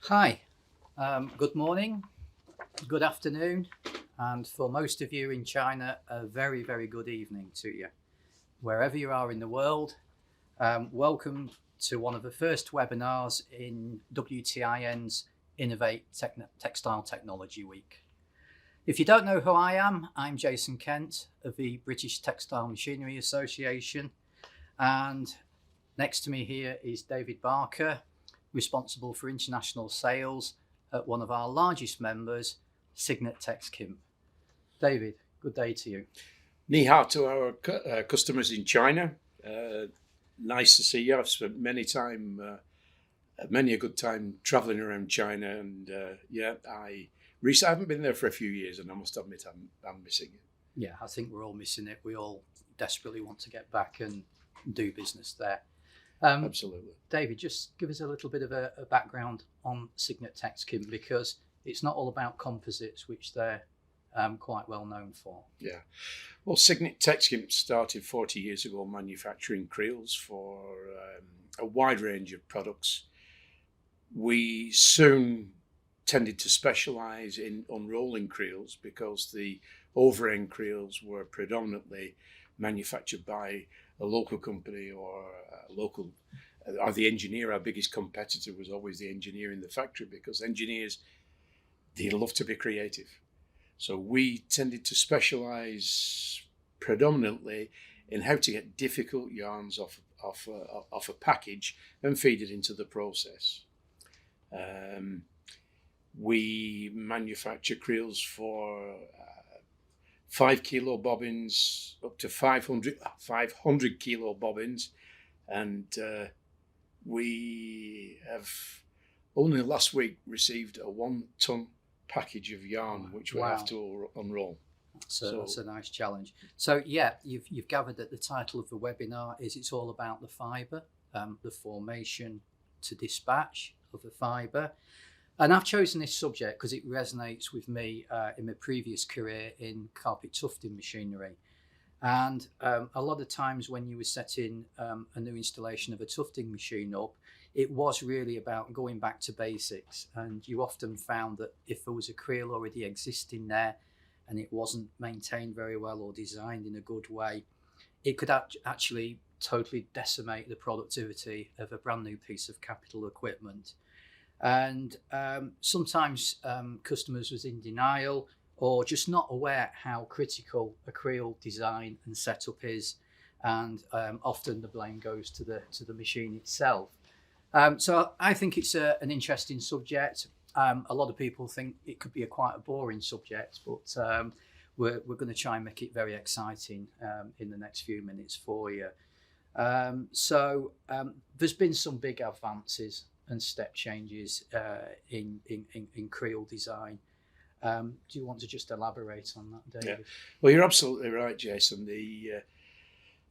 Hi, good morning, good afternoon, and for most of you in China, a very, very good evening to you. Wherever you are in the world, welcome to one of the first webinars in WTIN's Innovate Textile Technology Week. If you don't know who I am, I'm Jason Kent of the British Textile Machinery Association, and next to me here is David Barker, responsible for international sales at one of our largest members, Signet Texkim. David, good day to you. Ni hao to our customers in China. Nice to see you. I've spent many a good time traveling around China, and I haven't been there for a few years, and I must admit I'm missing it. Yeah, I think we're all missing it. We all desperately want to get back and do business there. Absolutely. David, just give us a little bit of a background on Signet Texkim, because it's not all about composites, which they're quite well known for. Yeah. Well, Signet Texkim started 40 years ago manufacturing creels for a wide range of products. We soon tended to specialise in unrolling creels because the over-end creels were predominantly manufactured by a local company or the engineer. Our biggest competitor was always the engineer in the factory, because engineers, they love to be creative. So we tended to specialise predominantly in how to get difficult yarns off a package and feed it into the process. We manufacture creels for 5 kilo bobbins up to 500 kilo bobbins, and we have only last week received a 1 ton package of yarn which we have to unroll. That's a nice challenge. So yeah, you've gathered that the title of the webinar is it's all about the fibre, the formation to dispatch of the fibre. And I've chosen this subject because it resonates with me in my previous career in carpet tufting machinery. And a lot of times when you were setting a new installation of a tufting machine up, it was really about going back to basics. And you often found that if there was a creel already existing there and it wasn't maintained very well or designed in a good way, it could actually totally decimate the productivity of a brand new piece of capital equipment. And sometimes customers was in denial or just not aware how critical a creel design and setup is, and often the blame goes to the machine itself. So I think it's an interesting subject. A lot of people think it could be quite a boring subject, but we're going to try and make it very exciting in the next few minutes for you. So there's been some big advances and step changes in creel design. Do you want to just elaborate on that, David? Yeah. Well, you're absolutely right, Jason.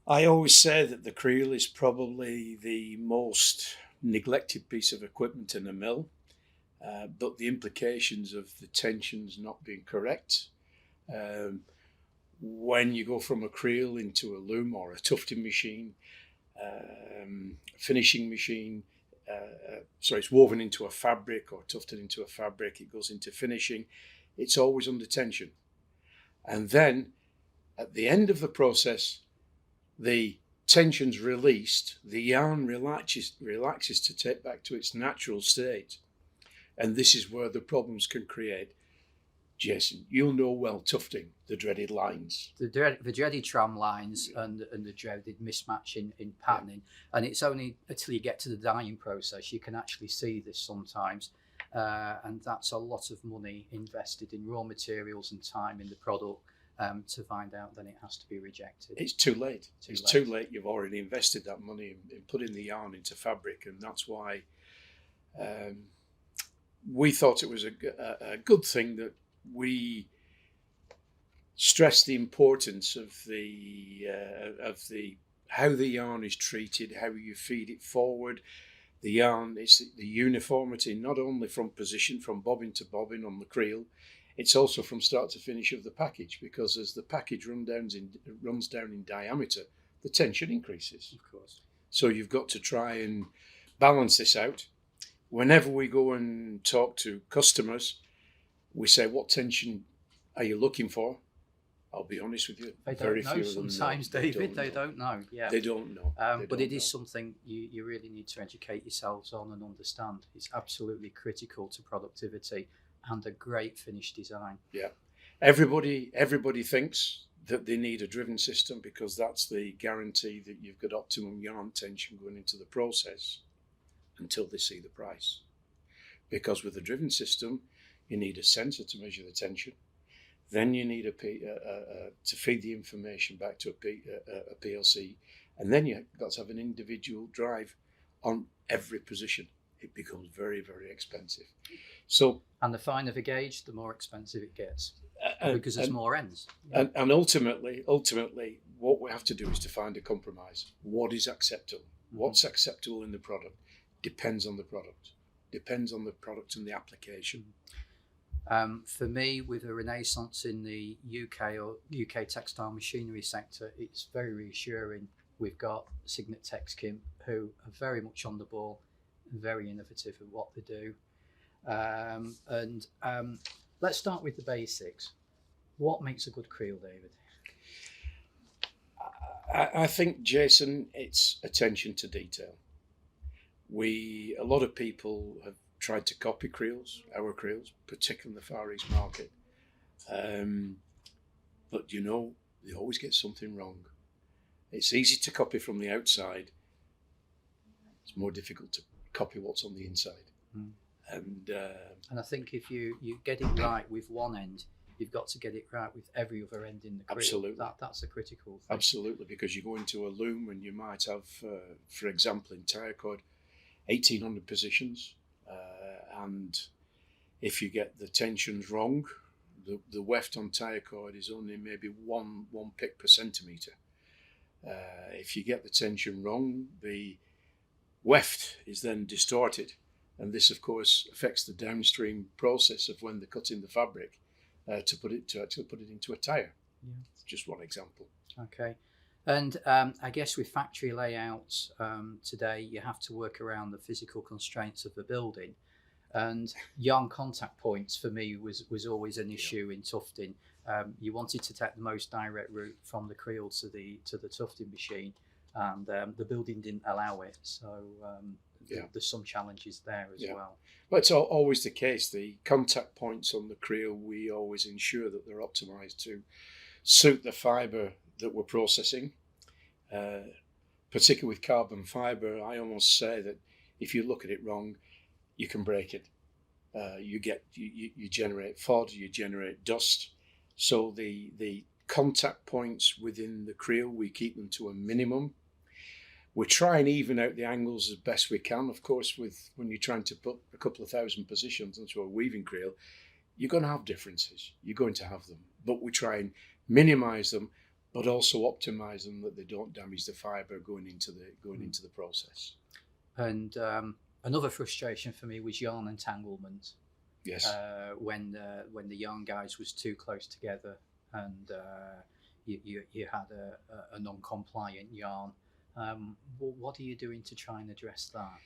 I always say that the creel is probably the most neglected piece of equipment in a mill, but the implications of the tensions not being correct, when you go from a creel into a loom or a tufting machine, finishing machine, it's woven into a fabric or tufted into a fabric, it goes into finishing, it's always under tension. And then at the end of the process, the tension's released, the yarn relaxes to take back to its natural state. And this is where the problems can create. Jason, you'll know well tufting, the dreaded lines. The dreaded tram lines and the dreaded mismatch in patterning. Yeah. And it's only until you get to the dyeing process you can actually see this sometimes. And that's a lot of money invested in raw materials and time in the product to find out that it has to be rejected. It's too late. Too late. You've already invested that money in putting the yarn into fabric, and that's why we thought it was a good thing that we stress the importance of how the yarn is treated, how you feed it forward. The yarn, it's the uniformity, not only from position, from bobbin to bobbin on the creel, it's also from start to finish of the package, because as the package runs down in diameter, the tension increases. Of course. So you've got to try and balance this out. whenever we go and talk to customers, we say, what tension are you looking for? I'll be honest with you. They very don't know few of them sometimes, know. David. They don't know. Yeah. They don't know. But it is something you really need to educate yourselves on and understand. It's absolutely critical to productivity and a great finished design. Yeah. Everybody thinks that they need a driven system because that's the guarantee that you've got optimum yarn tension going into the process until they see the price. Because with a driven system, you need a sensor to measure the tension. Then you need to feed the information back to a PLC. And then you've got to have an individual drive on every position. It becomes very, very expensive. And the finer the gauge, the more expensive it gets. Because there's more ends. And ultimately, what we have to do is to find a compromise. What is acceptable? What's acceptable in the product depends on the product. Depends on the product and the application. For me, with a renaissance in the UK textile machinery sector, it's very reassuring. We've got Signet Texkim, who are very much on the ball, very innovative in what they do. Let's start with the basics. What makes a good creel, David? I think, Jason, it's attention to detail. A lot of people have tried to copy our creels, particularly in the Far East market. But they always get something wrong. It's easy to copy from the outside. It's more difficult to copy what's on the inside. And I think if you get it right with one end, you've got to get it right with every other end in the creel. Absolutely. That's a critical thing. Absolutely, because you go into a loom and you might have, for example, in tire cord, 1,800 positions. And if you get the tensions wrong, the weft on tire cord is only maybe one pick per centimetre. If you get the tension wrong, the weft is then distorted. And this, of course, affects the downstream process of when they're cutting the fabric to actually put it into a tire. Yeah. Just one example. Okay. And I guess with factory layouts today, you have to work around the physical constraints of the building. And yarn contact points for me was always an issue in tufting. You wanted to take the most direct route from the creel to the tufting machine, and the building didn't allow it. So there's some challenges there as well. Well, it's always the case. The contact points on the creel, we always ensure that they're optimized to suit the fiber that we're processing. Particularly with carbon fiber, I almost say that if you look at it wrong, you can break it. You generate FOD, you generate dust. So the contact points within the creel, we keep them to a minimum. We try and even out the angles as best we can. Of course, when you're trying to put a couple of thousand positions into a weaving creel, you're going to have differences. You're going to have them. But we try and minimize them, but also optimize them that they don't damage the fiber going into the process. And another frustration for me was yarn entanglement. Yes. When the yarn guys was too close together, and you had a non-compliant yarn. What are you doing to try and address that?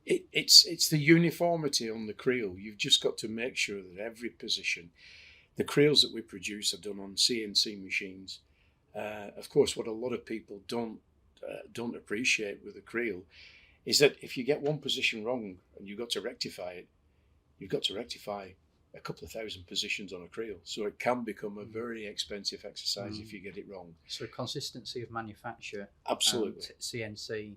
It's the uniformity on the creel. You've just got to make sure that every position, the creels that we produce are done on CNC machines. Of course, what a lot of people don't appreciate with a creel is that if you get one position wrong and you've got to rectify it, you've got to rectify a couple of thousand positions on a creel. So it can become a very expensive exercise if you get it wrong. So consistency of manufacture. Absolutely. CNC.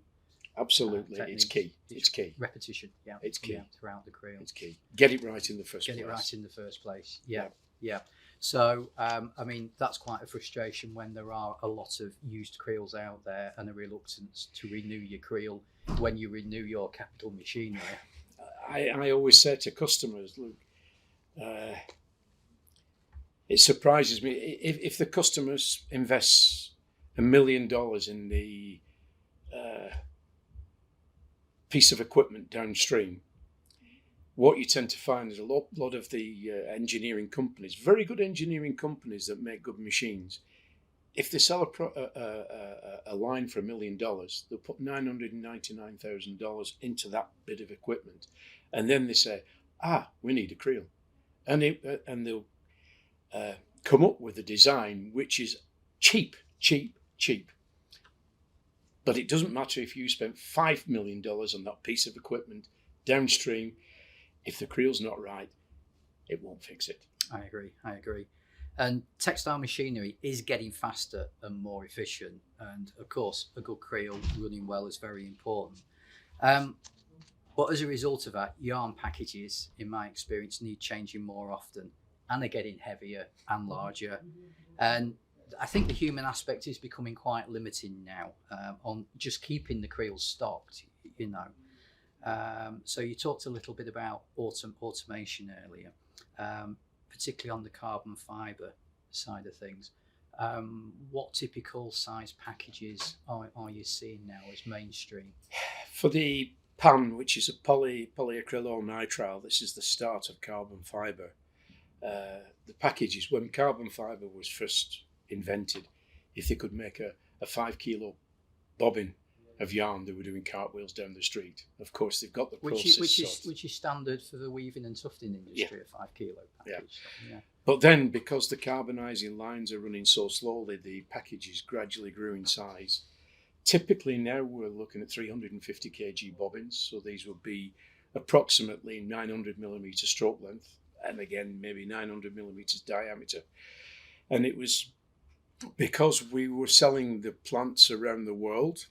Absolutely. It's key. It's key. Repetition. Yeah. It's key. Throughout the creel. It's key. Get it right in the first place. Get it right in the first place. Yeah. So, that's quite a frustration when there are a lot of used creels out there and a reluctance to renew your creel when you renew your capital machinery. I always say to customers, look, it surprises me if the customer invests $1 million in the piece of equipment downstream. What you tend to find is a lot of the engineering companies, very good engineering companies that make good machines, if they sell a line for $1 million, they'll put $999,000 into that bit of equipment, and then they say, we need a creel, and they'll come up with a design which is cheap. But it doesn't matter if you spent $5 million on that piece of equipment downstream. If the creel's not right, it won't fix it. I agree. And textile machinery is getting faster and more efficient. And of course, a good creel running well is very important. But as a result of that, yarn packages, in my experience, need changing more often, and they're getting heavier and larger. And I think the human aspect is becoming quite limiting now on just keeping the creels stocked, you know. So you talked a little bit about automation earlier, particularly on the carbon fibre side of things. What typical size packages are you seeing now as mainstream? For the PAN, which is a polyacrylonitrile, this is the start of carbon fibre. The packages, when carbon fibre was first invented, if they could make a 5 kilo bobbin of yarn, they were doing cartwheels down the street. Of course, they've got the process which is standard for the weaving and tufting industry, a 5 kilo package. Yeah. But then, because the carbonising lines are running so slowly, the packages gradually grew in size. Typically now we're looking at 350 kg bobbins, so these would be approximately 900 millimetre stroke length, and again maybe 900 millimetres diameter. And it was because we were selling the plants around the world,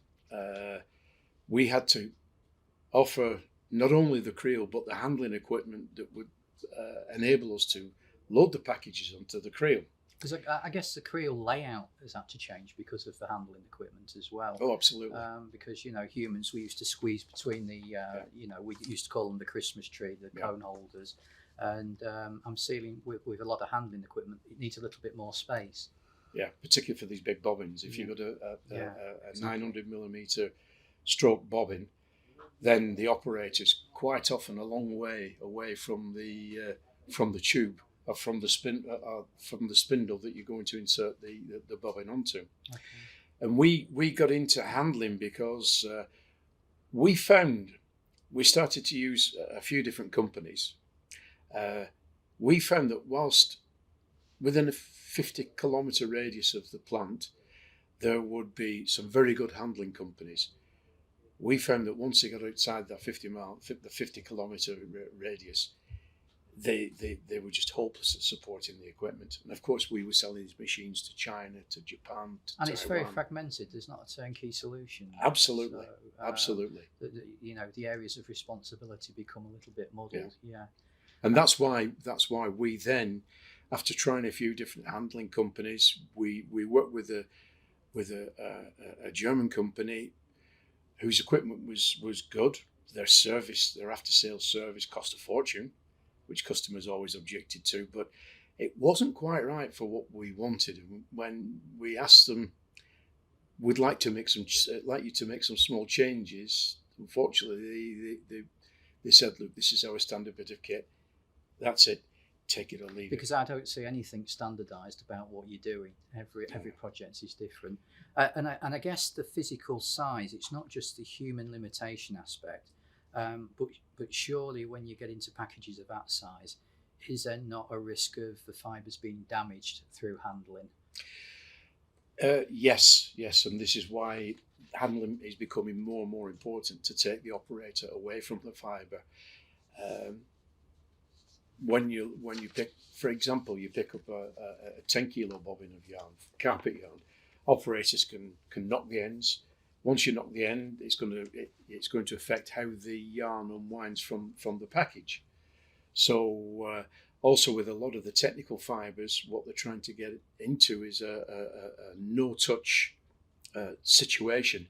we had to offer not only the creel but the handling equipment that would enable us to load the packages onto the creel. Because I guess the creel layout has had to change because of the handling equipment as well. Oh, absolutely. Because, you know, humans, we used to squeeze between the, you know, we used to call them the Christmas tree, the cone holders. And I'm seeing with a lot of handling equipment, it needs a little bit more space. Yeah, particularly for these big bobbins. If you've got a 900 millimetre stroke bobbin, then the operator's quite often a long way away from the tube or from the spindle that you're going to insert the bobbin onto. Okay. And we got into handling because we started to use a few different companies. We found that whilst within a 50-kilometre radius of the plant, there would be some very good handling companies. We found that once they got outside that 50-kilometre radius, they were just hopeless at supporting the equipment. And of course, we were selling these machines to China, to Japan, to and it's Taiwan. Very fragmented. There's not a turnkey solution. Absolutely, so, absolutely. You know, the areas of responsibility become a little bit muddled. Yeah. And that's why we then, after trying a few different handling companies, we worked with a German company whose equipment was good. Their after sales service cost a fortune, which customers always objected to, but it wasn't quite right for what we wanted. And when we asked them, we'd like you to make some small changes, unfortunately they said, look, this is our standard bit of kit. That's it. Take it or leave it. Because I don't see anything standardised about what you're doing. Every project is different, and I guess the physical size. It's not just the human limitation aspect, but surely when you get into packages of that size, is there not a risk of the fibres being damaged through handling? Yes, and this is why handling is becoming more and more important, to take the operator away from the fibre. When you pick, for example, you pick up a 10 kilo bobbin of yarn, carpet yarn, operators can knock the ends. Once you knock the end, it's going to affect how the yarn unwinds from the package. So also with a lot of the technical fibres, what they're trying to get into is a no-touch situation.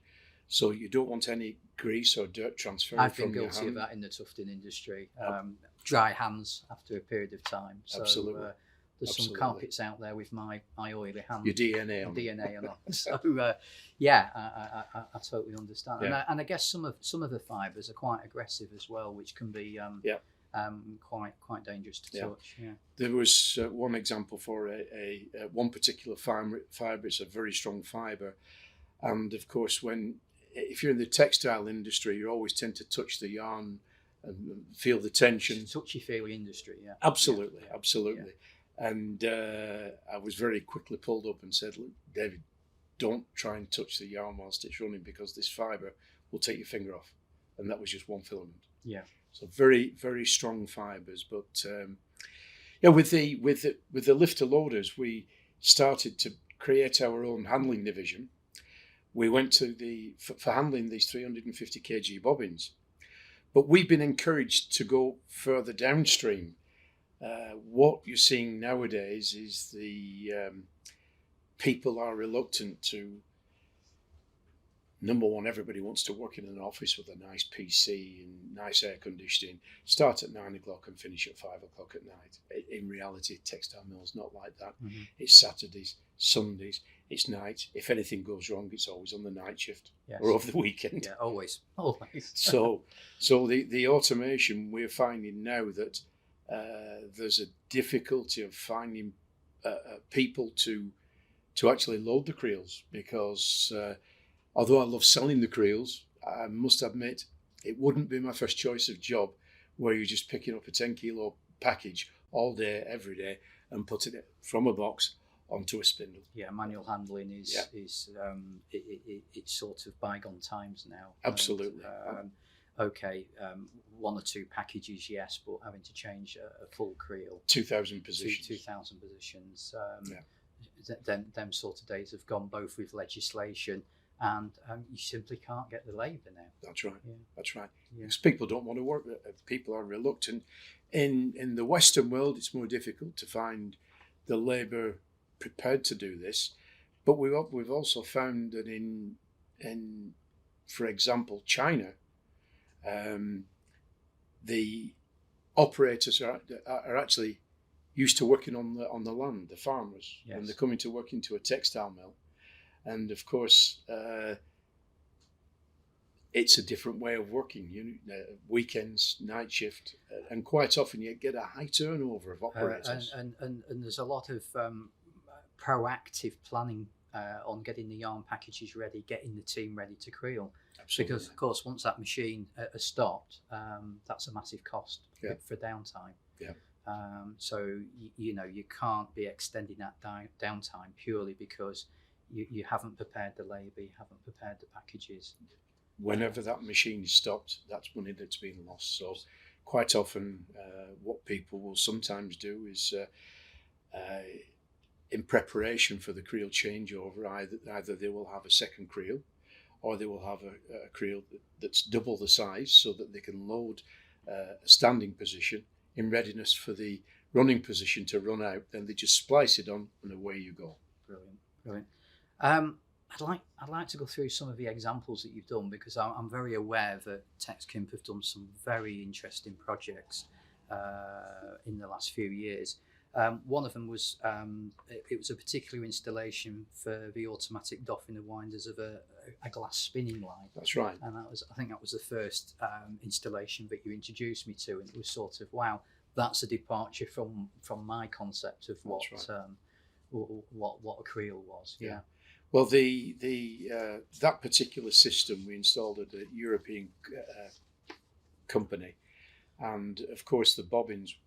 So you don't want any grease or dirt transferring from your hand. I've been guilty of that in the tufting industry. Dry hands after a period of time. So, absolutely. There's some carpets out there with my oily hand. Your DNA on it. So yeah, I totally understand. Yeah. And I guess some of the fibres are quite aggressive as well, which can be quite dangerous to touch. Yeah. There was one example for one particular fibre. It's a very strong fibre, and of course, if you're in the textile industry, you always tend to touch the yarn and feel the tension. Touchy-feely industry, yeah. Absolutely, Yeah. absolutely. Yeah. And I was very quickly pulled up and said, "Look, David, don't try and touch the yarn whilst it's running, because this fibre will take your finger off." And that was just one filament. Yeah. So very, very strong fibres. But with the lifter loaders, we started to create our own handling division. We went to for handling these 350 kg bobbins. But we've been encouraged to go further downstream. What you're seeing nowadays is the people are reluctant to. Number one, everybody wants to work in an office with a nice PC and nice air conditioning, start at 9 o'clock and finish at 5 o'clock at night. In reality, textile mill's not like that. Mm-hmm. It's Saturdays, Sundays, it's night. If anything goes wrong, it's always on the night shift. Yes. Or over the weekend. Yeah, always. So the automation, we're finding now that there's a difficulty of finding people to actually load the creels, because although I love selling the creels, I must admit it wouldn't be my first choice of job where you're just picking up a 10 kilo package all day, every day, and putting it from a box onto a spindle. Yeah, manual handling is it's sort of bygone times now. Absolutely. And, one or two packages, yes, but having to change a full creel. 2,000 positions. 2,000 positions. Them sort of days have gone, both with legislation and you simply can't get the labour now. That's right. Yeah. That's right. Yeah. Because people don't want to work. People are reluctant. In the Western world, it's more difficult to find the labour prepared to do this. But we've also found that in for example, China, the operators are actually used to working on the land, the farmers, Yes. and they're coming to work into a textile mill. And of course, it's a different way of working. Weekends, night shift, and quite often you get a high turnover of operators. And there's a lot of proactive planning on getting the yarn packages ready, getting the team ready to creel. Absolutely. Because of course, once that machine has stopped, that's a massive cost for downtime. Yeah. So you can't be extending that downtime purely because you haven't prepared the labour, you haven't prepared the packages. Whenever that machine is stopped, that's money that's being lost. So quite often what people will sometimes do is in preparation for the creel changeover, either they will have a second creel, or they will have a creel that's double the size so that they can load a standing position in readiness for the running position to run out. Then they just splice it on and away you go. Brilliant. I'd like to go through some of the examples that you've done, because I'm very aware that TextKimp have done some very interesting projects in the last few years. One of them was it was a particular installation for the automatic doffing of winders of a glass spinning line. That's right. And I think that was the first installation that you introduced me to, and it was sort of, wow, that's a departure from my concept of what a creel was. Yeah. Well, that particular system we installed at a European company, and of course the bobbins,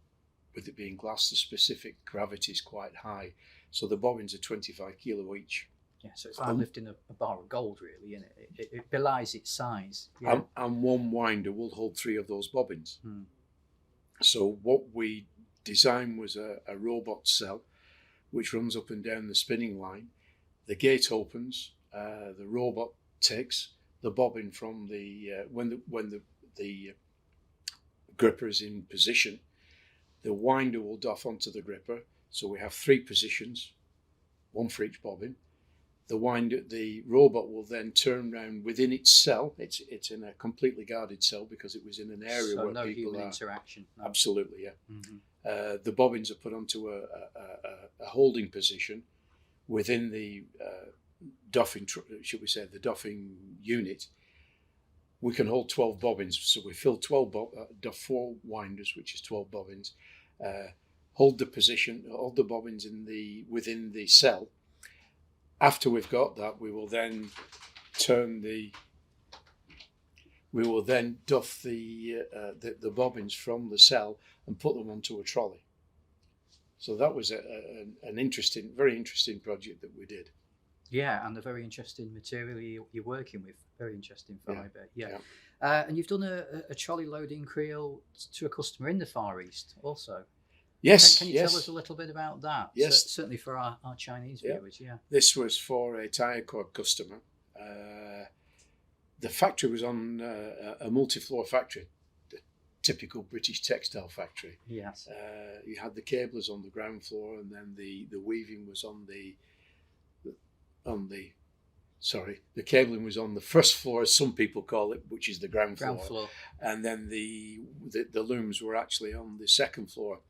with it being glass, the specific gravity is quite high, so the bobbins are 25 kilo each. Yeah, so it's like lifting a bar of gold, really, isn't it? It belies its size. Yeah. And one winder will hold 3 of those bobbins. Hmm. So what we designed was a robot cell which runs up and down the spinning line. The gate opens, the robot takes the bobbin from when the gripper is in position. The winder will doff onto the gripper, so we have 3 positions, 1 for each bobbin. The robot will then turn around within its cell. It's in a completely guarded cell because it was in an area where no people human are. interaction. No. Absolutely, yeah. Mm-hmm. The bobbins are put onto a holding position within the doffing, should we say, the doffing unit. We can hold 12 bobbins, so we fill 4 winders, which is 12 bobbins. Hold the position, hold the bobbins within the cell. After we've got that, we will then turn the We will then duff the bobbins from the cell and put them onto a trolley. So that was an interesting, very interesting project that we did. Yeah, and a very interesting material you're working with. Very interesting fibre. Yeah. Yeah. And you've done a trolley loading creel to a customer in the Far East also. Yes. Can you yes. tell us a little bit about that? Yes. Certainly for our Chinese viewers. Yeah. This was for a tyre cord customer. The factory was on a multi-floor factory, the typical British textile factory. Yes. You had the cablers on the ground floor, and then the weaving was the cabling was on the first floor, as some people call it, which is the ground floor. And then the looms were actually on the second floor.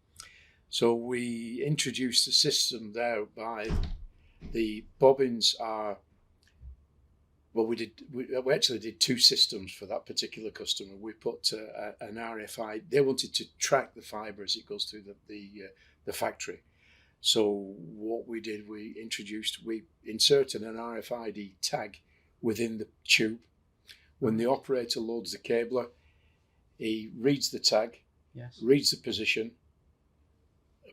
So we introduced a system there by the bobbins are. Well, we actually did two systems for that particular customer. We put an RFID. They wanted to track the fibre as it goes through the factory. So what we did, we inserted an RFID tag within the tube. When the operator loads the cabler, he reads the tag, reads the position,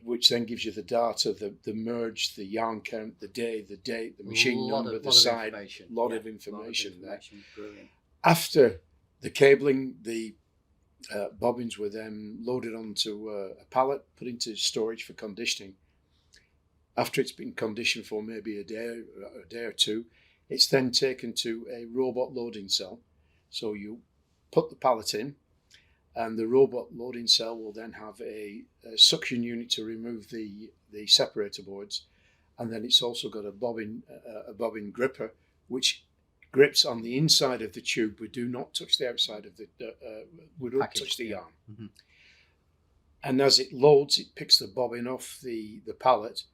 which then gives you the data, the merge, the yarn count, the day, the date, the machine number, the side, a lot of information there. Brilliant. After the cabling, the bobbins were then loaded onto a pallet, put into storage for conditioning. After it's been conditioned for maybe a day or two, it's then taken to a robot loading cell. So you put the pallet in, and the robot loading cell will then have a suction unit to remove the separator boards, and then it's also got a bobbin gripper, which grips on the inside of the tube. We do not touch the outside of we don't touch the yarn. Mm-hmm. And as it loads, it picks the bobbin off the pallet,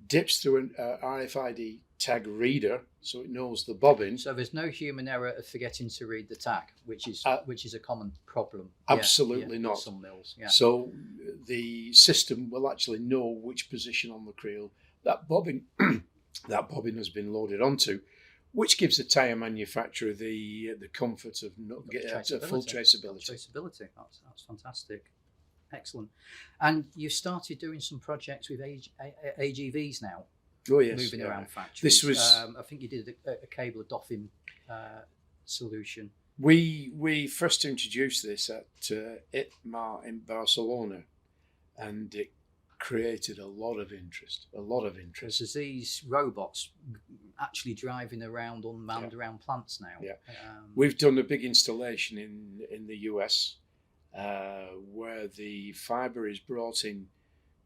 dips through an RFID tag reader, so it knows the bobbin. So there's no human error of forgetting to read the tag, which is a common problem. Absolutely not. Some mills. Yeah. So the system will actually know which position on the creel that bobbin has been loaded onto, which gives the tyre manufacturer the comfort of not getting full traceability. That's fantastic. Excellent. And you've started doing some projects with AGVs now. Oh yes, moving around factories. This was. I think you did a cable doffing solution. We first introduced this at ITMA in Barcelona, and it created a lot of interest. There's these robots actually driving around unmanned around plants now. Yeah, we've done a big installation in the US where the fibre is brought in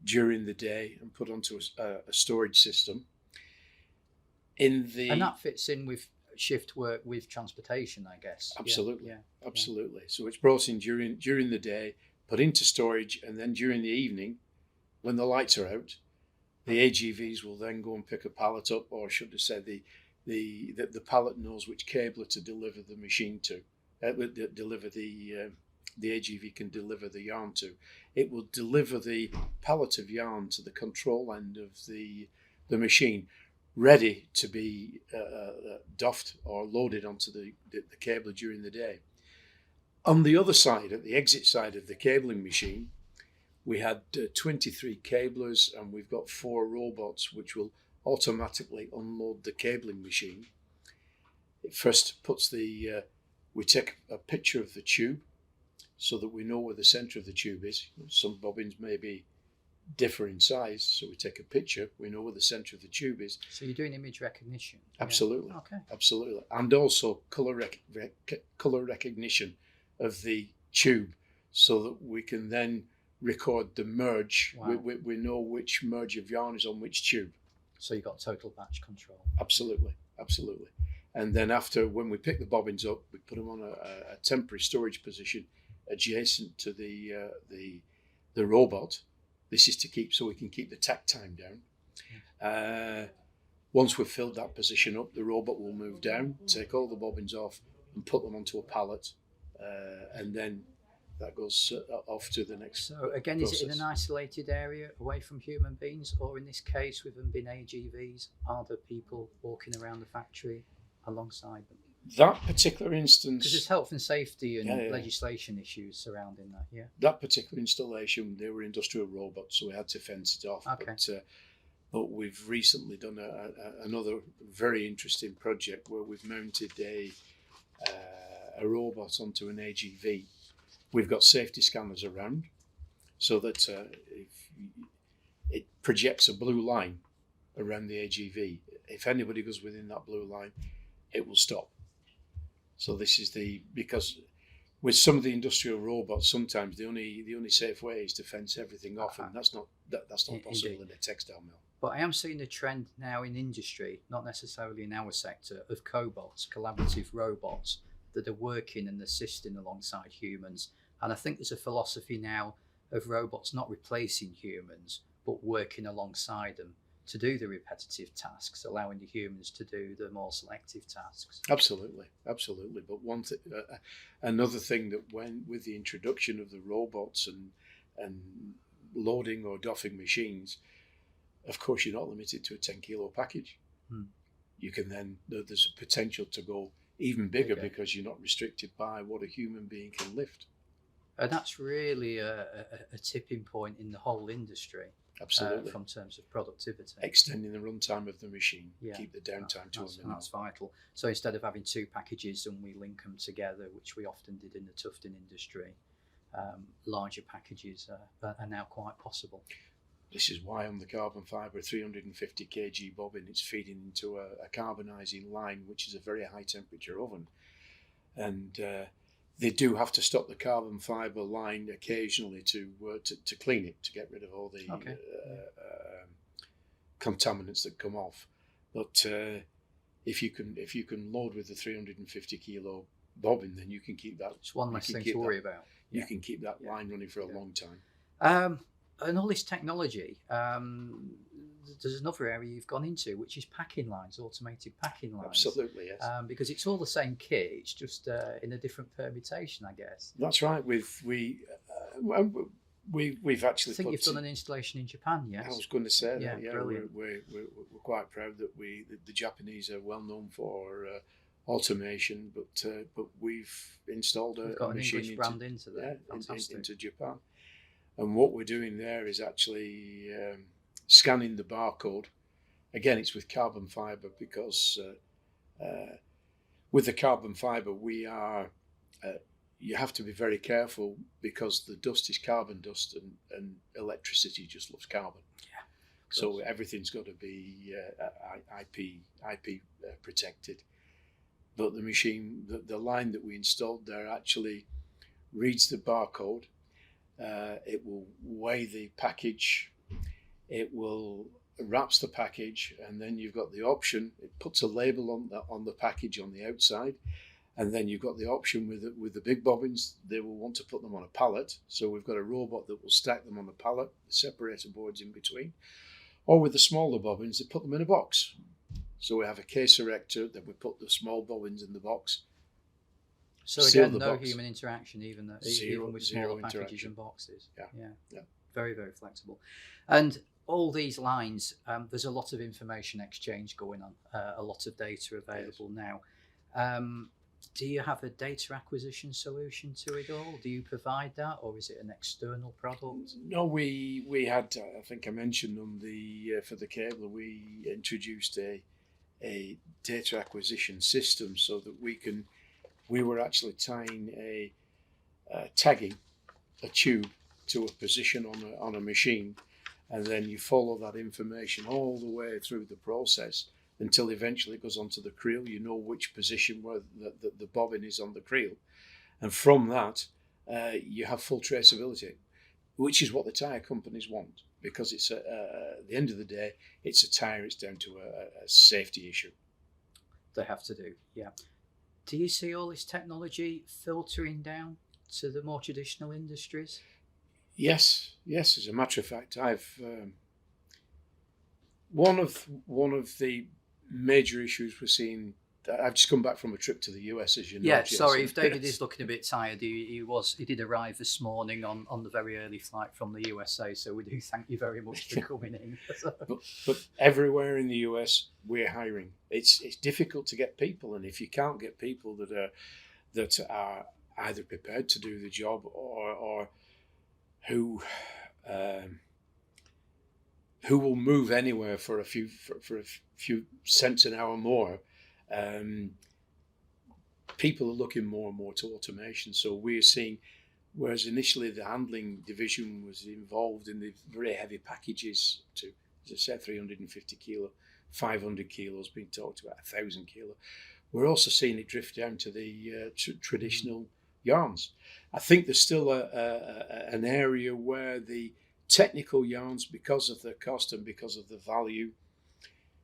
during the day and put onto a storage system. And that fits in with shift work with transportation, I guess. Absolutely, absolutely. So it's brought in during the day, put into storage, and then during the evening, when the lights are out, the AGVs will then go and pick a pallet up, or should I say, the pallet knows which cabler to deliver the machine to, the AGV can deliver the yarn to. It will deliver the pallet of yarn to the control end of the machine, ready to be doffed or loaded onto the cabler during the day. On the other side, at the exit side of the cabling machine, we had 23 cablers, and we've got 4 robots which will automatically unload the cabling machine. It first puts we take a picture of the tube, so that we know where the centre of the tube is. Some bobbins may differ in size, so we take a picture, we know where the centre of the tube is. So you're doing image recognition? Absolutely. Yeah. Okay. Absolutely. And also colour recognition of the tube, so that we can then record the merge. Wow. We know which merge of yarn is on which tube. So you've got total batch control. Absolutely. And then after, when we pick the bobbins up, we put them on a temporary storage position adjacent to the robot. This is to keep, so we can keep the takt time down. Once we've filled that position up, the robot will move down, take all the bobbins off, and put them onto a pallet, and then that goes off to the next. So again, process. Is it in an isolated area away from human beings, or in this case, with them being AGVs, are there people walking around the factory alongside them? That particular Because instance, there's health and safety and Yeah. legislation issues surrounding that. Yeah. that particular installation, they were industrial robots, so we had to fence it off. Okay. But we've recently done another very interesting project where we've mounted a robot onto an AGV. We've got safety scanners around, so that if it projects a blue line around the AGV, if anybody goes within that blue line, it will stop. So this is because with some of the industrial robots, sometimes the only safe way is to fence everything off, and that's not possible in a textile mill. But I am seeing a trend now in industry, not necessarily in our sector, of cobots, collaborative robots that are working and assisting alongside humans. And I think there's a philosophy now of robots not replacing humans, but working alongside them to do the repetitive tasks, allowing the humans to do the more selective tasks. Absolutely. But another thing that went with the introduction of the robots and loading or doffing machines, of course, you're not limited to a 10-kilo package. You can then, there's a potential to go even bigger because you're not restricted by what a human being can lift. And that's really a tipping point in the whole industry. Absolutely. From terms of productivity. Extending the runtime of the machine, keep the downtime to a minimum. That's vital. So instead of having two packages and we link them together, which we often did in the tufting industry, larger packages are now quite possible. This is why on the carbon fibre 350 kg bobbin, it's feeding into a carbonising line, which is a very high temperature oven. And they do have to stop the carbon fibre line occasionally to clean it, to get rid of all the contaminants that come off. But if you can load with the 350 kilo bobbin, then you can keep that. It's one less thing to worry about. You can keep that line running for a long time. And all this technology, there's another area you've gone into, which is packing lines, automated packing lines. Absolutely, yes. Because it's all the same kit, it's just in a different permutation, I guess. That's right. We've actually. I think you've done an installation in Japan, yes. I was going to say that. Yeah, brilliant. We're quite proud that the Japanese are well known for automation, but we've installed a machine English brand into that. Into Japan. And what we're doing there is actually scanning the barcode. Again, it's with carbon fibre because with the carbon fibre, you have to be very careful because the dust is carbon dust and electricity just loves carbon. Yeah. So everything's got to be IP protected. But the machine, the line that we installed there actually reads the barcode. It will weigh the package, it will wraps the package, and then you've got the option. It puts a label on the package on the outside, and then you've got the option with the big bobbins. They will want to put them on a pallet, so we've got a robot that will stack them on a pallet, the separator boards in between. Or with the smaller bobbins, they put them in a box. So we have a case erector that we put the small bobbins in the box. So again, no human interaction, even with smaller packages and boxes. Yeah. Very, very flexible. And all these lines, there's a lot of information exchange going on, a lot of data available now. Do you have a data acquisition solution to it all? Do you provide that, or is it an external product? No, we had. I think I mentioned on for the cable, we introduced a data acquisition system so that we were actually tying tagging a tube to a position on a machine, and then you follow that information all the way through the process until eventually it goes onto the creel. You know which position where the bobbin is on the creel, and from that you have full traceability, which is what the tyre companies want, because it's at the end of the day, it's a tyre. It's down to a safety issue. They have to do, yeah. Do you see all this technology filtering down to the more traditional industries? Yes. As a matter of fact, I've one of the major issues we're seeing I've just come back from a trip to the US, as you know. Yeah, Jason. sorry if David is looking a bit tired. He did arrive this morning on the very early flight from the USA. So we do thank you very much for coming in. But everywhere in the US, we're hiring. It's difficult to get people, and if you can't get people that are either prepared to do the job or who will move anywhere for a few cents an hour more. People are looking more and more to automation. So we're seeing, whereas initially the handling division was involved in the very heavy packages to, as I said, 350 kilo, 500 kilos being talked about, 1,000 kilo. We're also seeing it drift down to the traditional yarns. I think there's still an area where the technical yarns, because of the cost and because of the value,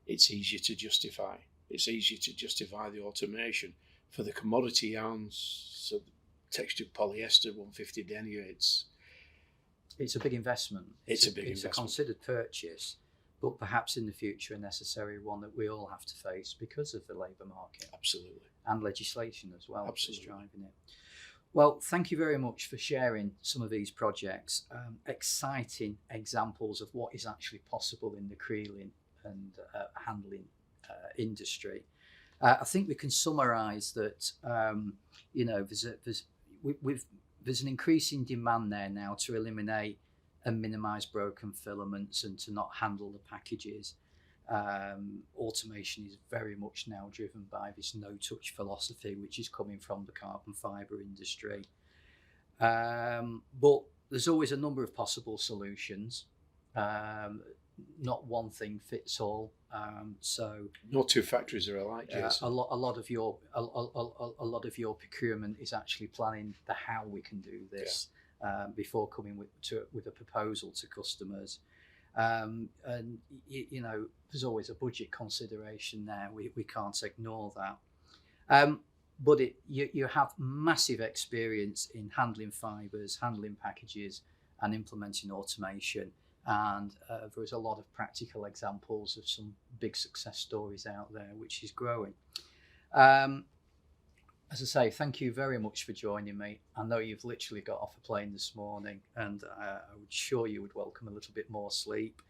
it's easier to justify. It's easier to justify the automation. For the commodity yarns, so textured polyester, 150 denier, it's a big investment. It's a considered purchase, but perhaps in the future a necessary one that we all have to face because of the labour market. Absolutely. And legislation as well. Absolutely. That's driving it. Well, thank you very much for sharing some of these projects. Exciting examples of what is actually possible in the creeling and handling industry. I think we can summarise that there's an increasing demand there now to eliminate and minimise broken filaments and to not handle the packages. Automation is very much now driven by this no-touch philosophy, which is coming from the carbon fibre industry. But there's always a number of possible solutions. Not one thing fits all. So no two factories are alike, Jason. A lot of your procurement is actually planning the how we can do this before coming with a proposal to customers. And there's always a budget consideration there. We can't ignore that. But you have massive experience in handling fibres, handling packages, and implementing automation. And there's a lot of practical examples of some big success stories out there, which is growing. As I say, thank you very much for joining me. I know you've literally got off a plane this morning, and I would sure you would welcome a little bit more sleep.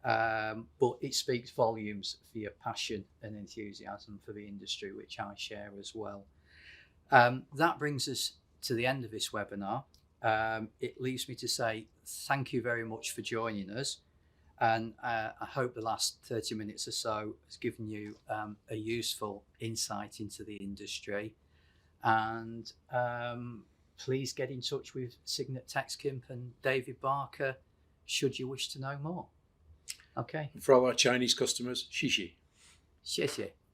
But it speaks volumes for your passion and enthusiasm for the industry, which I share as well. That brings us to the end of this webinar. It leaves me to say thank you very much for joining us, and I hope the last 30 minutes or so has given you a useful insight into the industry. And please get in touch with Signet Texcimp and David Barker should you wish to know more. Okay. For all our Chinese customers, 谢谢。谢谢。